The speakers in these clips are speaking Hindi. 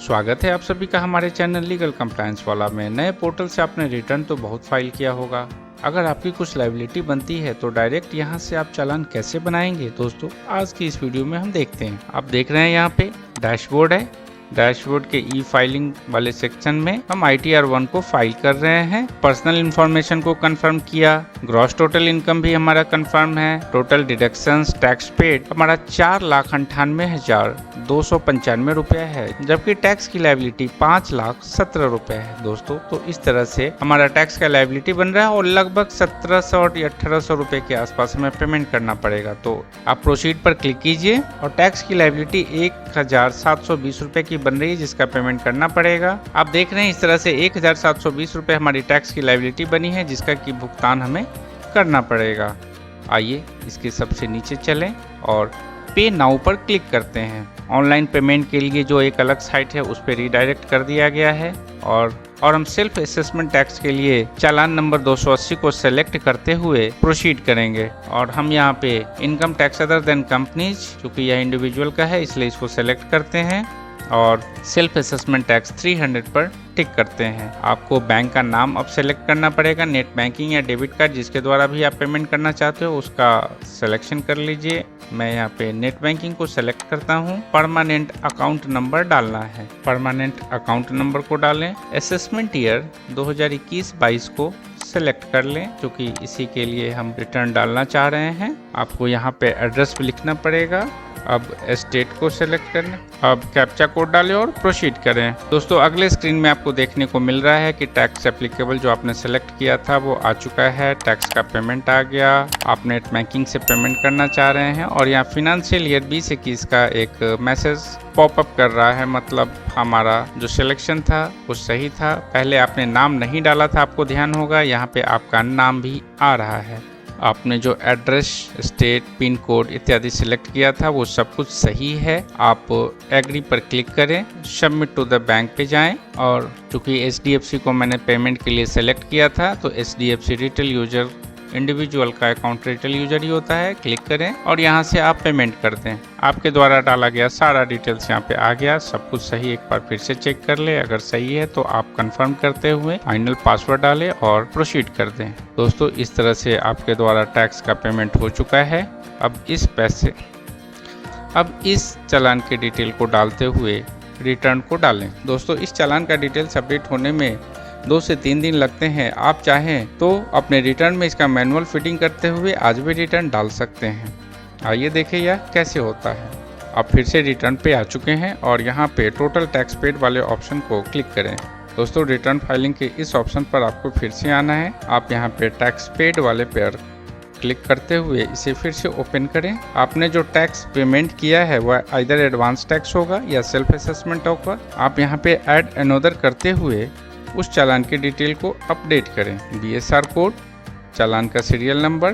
स्वागत है आप सभी का हमारे चैनल लीगल कंप्लायंस वाला में। नए पोर्टल से आपने रिटर्न तो बहुत फाइल किया होगा। अगर आपकी कुछ लायबिलिटी बनती है तो डायरेक्ट यहां से आप चालान कैसे बनाएंगे दोस्तों, आज की इस वीडियो में हम देखते हैं। आप देख रहे हैं यहाँ पे डैशबोर्ड है। डैशबोर्ड के ई फाइलिंग वाले सेक्शन में हम ITR 1 को फाइल कर रहे हैं। पर्सनल इंफॉर्मेशन को कंफर्म किया, ग्रॉस टोटल इनकम भी हमारा कंफर्म है, टोटल डिडक्शंस टैक्स पेड हमारा 4,98,295 रुपए है, जबकि टैक्स की लायबिलिटी 5,17,000 रुपए है दोस्तों। तो इस तरह से हमारा टैक्स का लायबिलिटी बन रहा है और लगभग 1700 और 1800 रुपए के आसपास हमें पेमेंट करना पड़ेगा। तो आप प्रोसीड पर क्लिक कीजिए और टैक्स की लायबिलिटी 1,720 रुपए की बन रही है, जिसका पेमेंट करना पड़ेगा। आप देख रहे हैं इस तरह से 1,720 रुपए हमारी टैक्स की लायबिलिटी बनी है, जिसका की भुगतान हमें करना पड़ेगा। आइए इसके सबसे नीचे चलें और पे नाउ पर क्लिक करते हैं। ऑनलाइन पेमेंट के लिए जो एक अलग साइट है उस पर रिडायरेक्ट कर दिया गया है और हम सेल्फ असेसमेंट टैक्स के लिए चालान नंबर 280 को सेलेक्ट करते हुए प्रोसीड करेंगे। और हम यहाँ पे income tax other than companies, चूंकि यह इंडिविजुअल का है इसलिए इसको सेलेक्ट करते हैं और सेल्फ असेसमेंट टैक्स 300 पर टिक करते हैं। आपको बैंक का नाम अब सेलेक्ट करना पड़ेगा। नेट बैंकिंग या डेबिट कार्ड जिसके द्वारा भी आप पेमेंट करना चाहते हो उसका सिलेक्शन कर लीजिए। मैं यहाँ पे नेट बैंकिंग को सेलेक्ट करता हूँ। परमानेंट अकाउंट नंबर डालना है, परमानेंट अकाउंट नंबर को डालें। असेसमेंट ईयर 2021-22 को सेलेक्ट कर लें, क्योंकि इसी के लिए हम रिटर्न डालना चाह रहे हैं। आपको यहाँ पे एड्रेस भी लिखना पड़ेगा। अब स्टेट को सेलेक्ट करें, अब कैप्चा कोड डालें और प्रोसीड करें। दोस्तों अगले स्क्रीन में आपको देखने को मिल रहा है कि टैक्स एप्लीकेबल जो आपने सेलेक्ट किया था वो आ चुका है। टैक्स का पेमेंट आ गया। आप नेट बैंकिंग से पेमेंट करना चाह रहे हैं और यहाँ फाइनेंशियल ईयर 2021 का एक मैसेज पॉपअप कर रहा है, मतलब हमारा जो सिलेक्शन था वो सही था। पहले आपने नाम नहीं डाला था, आपको ध्यान होगा यहाँ पे आपका नाम भी आ रहा है। आपने जो एड्रेस, स्टेट, पिन कोड इत्यादि सिलेक्ट किया था वो सब कुछ सही है। आप एग्री पर क्लिक करें, सबमिट टू द बैंक पे जाएं और चूंकि HDFC को मैंने पेमेंट के लिए सेलेक्ट किया था तो HDFC रिटेल यूजर, इंडिविजुअल का अकाउंट रिटेल यूजर ही होता है। क्लिक करें और यहाँ से आप पेमेंट कर दें। आपके द्वारा डाला गया सारा डिटेल्स यहाँ पे आ गया, सब कुछ सही। एक बार फिर से चेक कर ले, अगर सही है तो आप कंफर्म करते हुए फाइनल पासवर्ड डालें और प्रोसीड कर दें। दोस्तों इस तरह से आपके द्वारा टैक्स का पेमेंट हो चुका है। अब इस चालान के डिटेल को डालते हुए रिटर्न को डालें। दोस्तों इस चालान का डिटेल्स अपडेट होने में 2 से 3 दिन लगते हैं। आप चाहें तो अपने रिटर्न में इसका मैनुअल फिटिंग करते हुए आज भी रिटर्न डाल सकते हैं। आइए देखें यह कैसे होता है। आप फिर से रिटर्न पे आ चुके हैं और यहाँ पे टोटल टैक्स पेड वाले ऑप्शन को क्लिक करें। दोस्तों रिटर्न फाइलिंग के इस ऑप्शन पर आपको फिर से आना है। आप यहाँ पे टैक्स पेड वाले पर क्लिक करते हुए इसे फिर से ओपन करें। आपने जो टैक्स पेमेंट किया है वह आइदर एडवांस टैक्स होगा या सेल्फ असेसमेंट होगा। आप यहाँ पे ऐड अनदर करते हुए उस चालान की डिटेल को अपडेट करें। BSR कोड, चालान का serial number,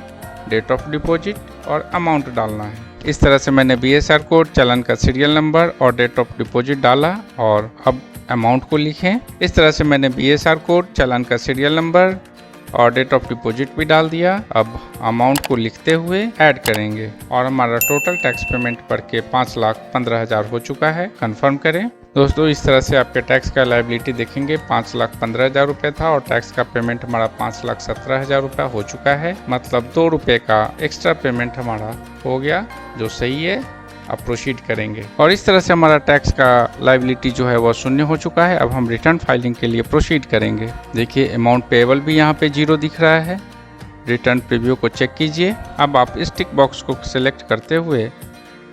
date of deposit और अमाउंट डालना है। इस तरह से मैंने BSR कोड, चालान का सीरियल नंबर और डेट ऑफ डिपॉजिट डाला और अब अमाउंट को लिखें। इस तरह से मैंने BSR कोड, चालान का सीरियल नंबर और डेट ऑफ डिपॉजिट भी डाल दिया। अब अमाउंट को लिखते हुए ऐड करेंगे और हमारा टोटल टैक्स पेमेंट बढ़ के 5,15,000 हो चुका है। कंफर्म करें। दोस्तों इस तरह से आपके टैक्स का लायबिलिटी देखेंगे 5,15,000 रुपये था और टैक्स का पेमेंट हमारा 5,17,000 रुपये हो चुका है। मतलब 2 रुपये का एक्स्ट्रा पेमेंट हमारा हो गया, जो सही है। अब प्रोसीड करेंगे और इस तरह से हमारा टैक्स का लायबिलिटी जो है वह 0 हो चुका है। अब हम रिटर्न फाइलिंग के लिए प्रोसीड करेंगे। देखिए अमाउंट पेएबल भी यहाँ पे 0 दिख रहा है। रिटर्न प्रीव्यू को चेक कीजिए। अब आप इस टिक बॉक्स को सिलेक्ट करते हुए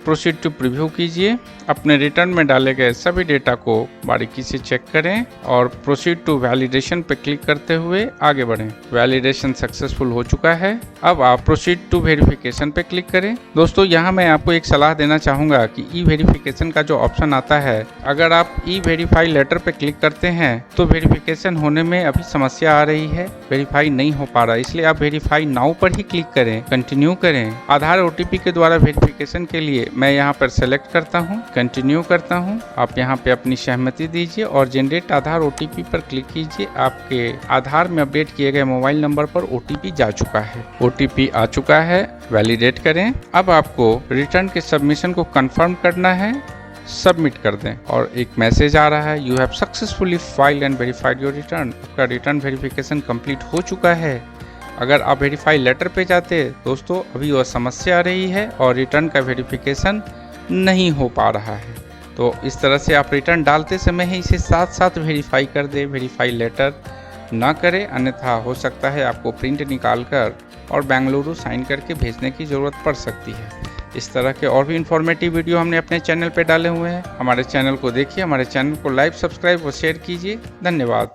प्रोसीड टू प्रीव्यू कीजिए। अपने रिटर्न में डाले गए सभी डेटा को बारीकी से चेक करें और प्रोसीड टू वैलिडेशन पे क्लिक करते हुए आगे बढ़ें। वैलिडेशन सक्सेसफुल हो चुका है। अब आप प्रोसीड टू वेरिफिकेशन पे क्लिक करें। दोस्तों यहाँ मैं आपको एक सलाह देना चाहूँगा कि ई वेरिफिकेशन का जो ऑप्शन आता है, अगर आप ई वेरीफाई लेटर पे क्लिक करते हैं तो वेरिफिकेशन होने में अभी समस्या आ रही है, वेरीफाई नहीं हो पा रहा, इसलिए आप वेरीफाई नाउ पर ही क्लिक करें, कंटिन्यू करें। आधार OTP के द्वारा वेरिफिकेशन के लिए मैं यहाँ पर सेलेक्ट करता हूँ, कंटिन्यू करता हूँ। आप यहाँ पे अपनी सहमति दीजिए और जनरेट आधार OTP पर क्लिक कीजिए। आपके आधार में अपडेट किए गए मोबाइल नंबर पर OTP जा चुका है। OTP आ चुका है, वैलिडेट करें। अब आपको रिटर्न के सबमिशन को कंफर्म करना है। सबमिट कर दें और एक मैसेज आ रहा है, you have successfully filed and verified your return. आपका रिटर्न वेरिफिकेशन कंप्लीट हो चुका है। अगर आप वेरीफाई लेटर पे जाते दोस्तों, अभी वह समस्या आ रही है और रिटर्न का वेरिफिकेशन नहीं हो पा रहा है। तो इस तरह से आप रिटर्न डालते समय ही इसे साथ साथ वेरीफाई कर दे, वेरीफाई लेटर ना करें, अन्यथा हो सकता है आपको प्रिंट निकाल कर और बेंगलुरु साइन करके भेजने की ज़रूरत पड़ सकती है। इस तरह के और भी इन्फॉर्मेटिव वीडियो हमने अपने चैनल पे डाले हुए हैं। हमारे चैनल को देखिए, हमारे चैनल को लाइक, सब्सक्राइब और शेयर कीजिए। धन्यवाद।